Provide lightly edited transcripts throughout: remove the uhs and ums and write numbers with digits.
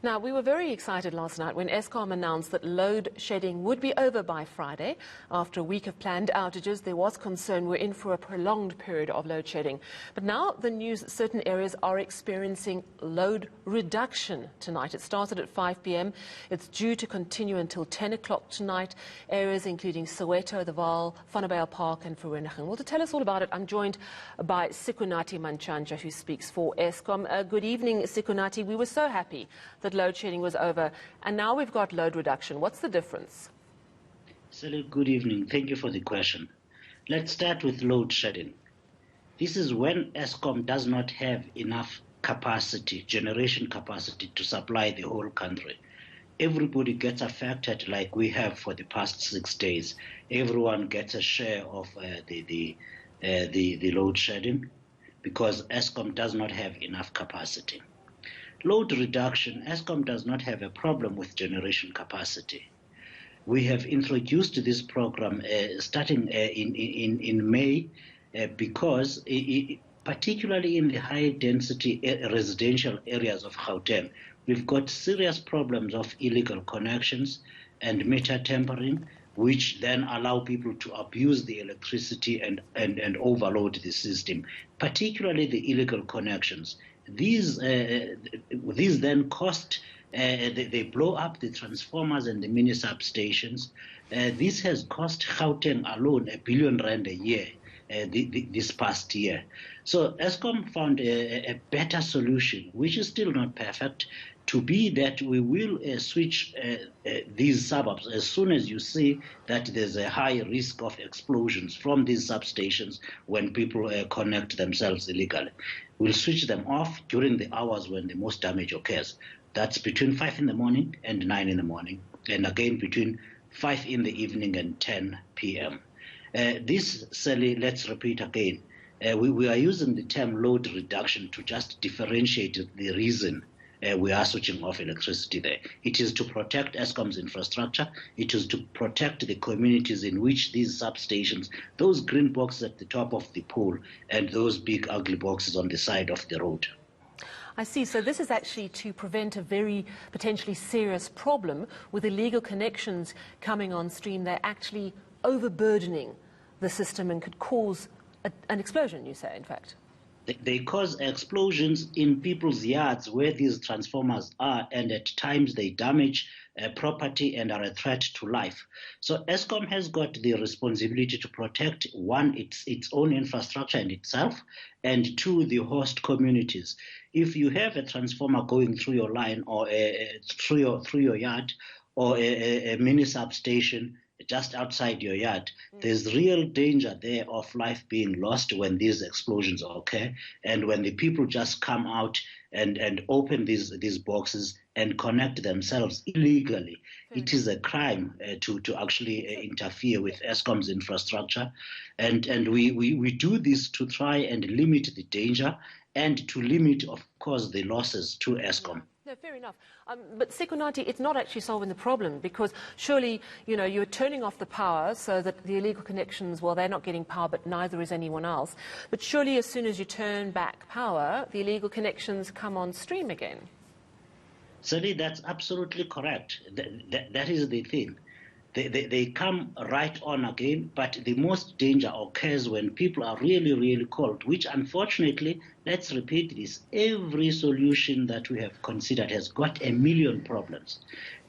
Now, we were very excited last night when Eskom announced that load shedding would be over by Friday. After a week of planned outages, there was concern we're in for a prolonged period of load shedding. But now the news that certain areas are experiencing load reduction tonight. It started at 5 p.m. It's due to continue until 10 o'clock tonight. Areas including Soweto, the Vaal, Vanderbijl Park and Vereeniging. Well, to tell us all about it, I'm joined by Sikonathi Mantshantsha, who speaks for Eskom. Good evening, Sikonathi. We were so happy that load shedding was over, and now we've got load reduction. What's the difference? Sally, good evening. Thank you for the question. Let's start with load shedding. This is when Eskom does not have enough capacity, generation capacity, to supply the whole country. Everybody gets affected like we have for the past 6 days. Everyone gets a share of the load shedding because Eskom does not have enough capacity. Load reduction, Eskom does not have a problem with generation capacity. We have introduced this program starting in May because particularly in the high density residential areas of Gauteng, we've got serious problems of illegal connections and meter tampering, which then allow people to abuse the electricity and overload the system, particularly the illegal connections. These then cost, they blow up the transformers and the mini substations. This has cost Gauteng alone R1 billion a year this past year. So Eskom found a better solution, which is still not perfect, to be that we will switch these suburbs as soon as you see that there's a high risk of explosions from these substations when people connect themselves illegally. We'll switch them off during the hours when the most damage occurs. That's between 5 in the morning and 9 in the morning, and again between 5 in the evening and 10 p.m. This, Sally, let's repeat again. We are using the term load reduction to just differentiate the reason we are switching off electricity there. It is to protect Eskom's infrastructure. It is to protect the communities in which these substations, those green boxes at the top of the pole, and those big ugly boxes on the side of the road. I see. So this is actually to prevent a very potentially serious problem with illegal connections coming on stream. They're actually overburdening the system and could cause an explosion, you say, in fact. They cause explosions in people's yards where these transformers are, and at times they damage property and are a threat to life. So Eskom has got the responsibility to protect, one, its own infrastructure and itself, and two, the host communities. If you have a transformer going through your line or through your yard, or a mini substation just outside your yard, there's real danger there of life being lost when these explosions occur, and when the people just come out and open these boxes and connect themselves illegally. It is a crime to actually interfere with Eskom's infrastructure, and we do this to try and limit the danger and to limit, of course, the losses to Eskom. No, fair enough. But Sikonathi, it's not actually solving the problem, because surely, you're turning off the power so that the illegal connections, well, they're not getting power, but neither is anyone else. But surely as soon as you turn back power, the illegal connections come on stream again. Sally, that's absolutely correct. That is the thing. They come right on again, but the most danger occurs when people are really, really cold, which unfortunately, let's repeat this, every solution that we have considered has got a million problems.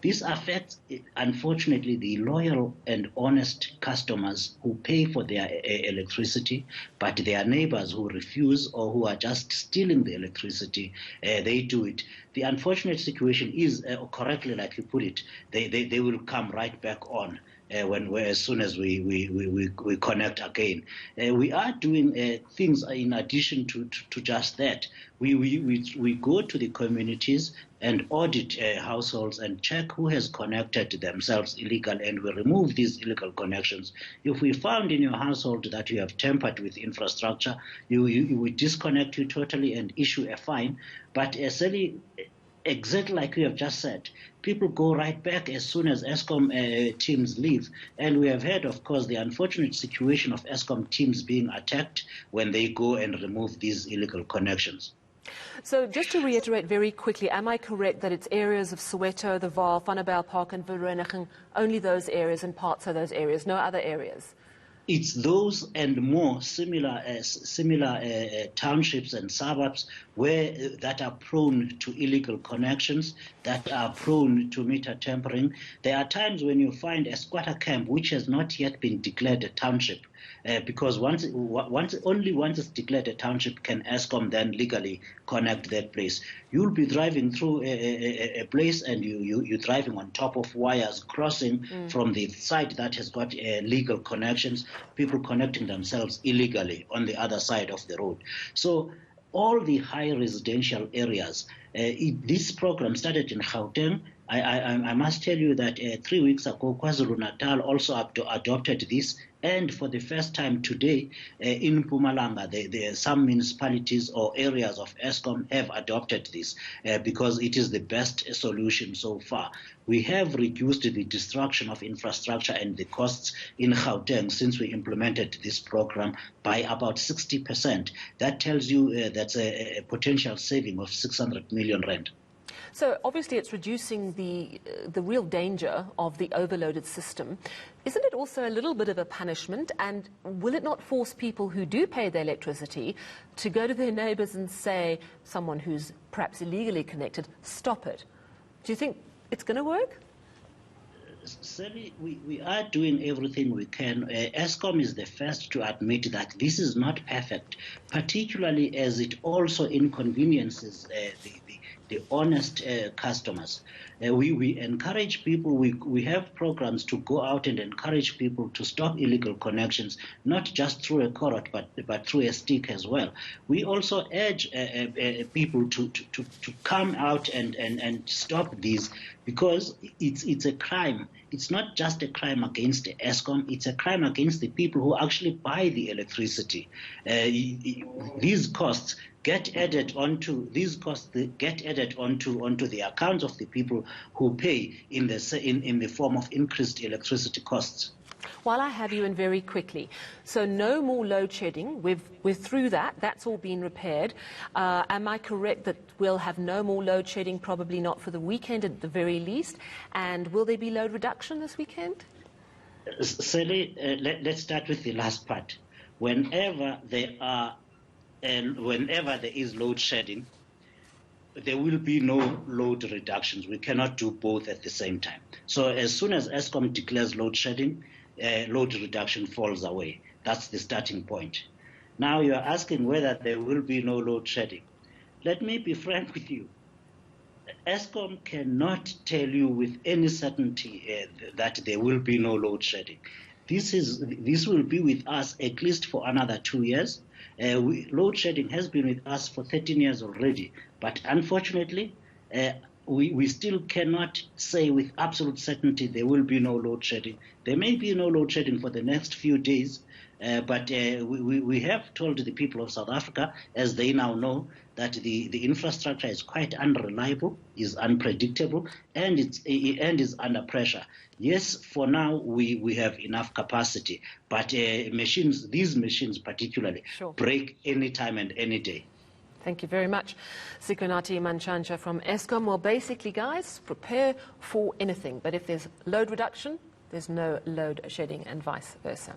This affects, unfortunately, the loyal and honest customers who pay for their electricity, but their neighbors who refuse or who are just stealing the electricity, they do it. The unfortunate situation is, correctly like you put it, they will come right back on as soon as we connect again. We are doing things in addition to just that. We go to the communities and audit households and check who has connected themselves illegally, and we remove these illegal connections. If we found in your household that you have tampered with infrastructure, we disconnect you totally and issue a fine. But Sally, exactly like you have just said, people go right back as soon as Eskom teams leave. And we have heard, of course, the unfortunate situation of Eskom teams being attacked when they go and remove these illegal connections. So just to reiterate very quickly, am I correct that it's areas of Soweto, the Vaal, Vanderbijl Park and Vereeniging, only those areas and parts of those areas, no other areas? It's those and more similar townships and suburbs that are prone to illegal connections, that are prone to meter tampering. There are times when you find a squatter camp which has not yet been declared a township, because once it's declared a township can Eskom then legally connect that place. You'll be driving through a place and you're driving on top of wires, crossing from the side that has got legal connections, people connecting themselves illegally on the other side of the road. So all the high residential areas, this program started in Gauteng. I must tell you that 3 weeks ago, KwaZulu-Natal also adopted this. And for the first time today, in Mpumalanga, some municipalities or areas of Eskom have adopted this because it is the best solution so far. We have reduced the destruction of infrastructure and the costs in Gauteng since we implemented this program by about 60%. That tells you that's a potential saving of 600 million rand. So obviously it's reducing the real danger of the overloaded system. Isn't it also a little bit of a punishment? And will it not force people who do pay their electricity to go to their neighbours and say, someone who's perhaps illegally connected, stop it? Do you think it's going to work? Sally, we are doing everything we can. Eskom is the first to admit that this is not perfect, particularly as it also inconveniences the honest customers. We encourage people, we have programs to go out and encourage people to stop illegal connections, not just through a carrot, but through a stick as well. We also urge people to come out and stop these, because it's a crime. It's not just a crime against Eskom, it's a crime against the people who actually buy the electricity. These costs get added onto the accounts of the people who pay in the form of increased electricity costs. While I have you in very quickly, so no more load shedding. We're through that. That's all been repaired. Am I correct that we'll have no more load shedding, probably not for the weekend at the very least? And will there be load reduction this weekend? Sally, let's start with the last part. Whenever there is load shedding, there will be no load reductions. We cannot do both at the same time. So as soon as Eskom declares load shedding, load reduction falls away. That's the starting point. Now you are asking whether there will be no load shedding. Let me be frank with you. Eskom cannot tell you with any certainty that there will be no load shedding. This will be with us at least for another 2 years. Load shedding has been with us for 13 years already, but unfortunately, we still cannot say with absolute certainty there will be no load shedding. There may be no load shedding for the next few days, but we have told the people of South Africa, as they now know, that the infrastructure is quite unreliable, is unpredictable, and is under pressure. Yes, for now we have enough capacity, but these machines particularly, break any time and any day. Thank you very much. Sikonathi Mantshantsha from Eskom. Well, basically, guys, prepare for anything. But if there's load reduction, there's no load shedding and vice versa.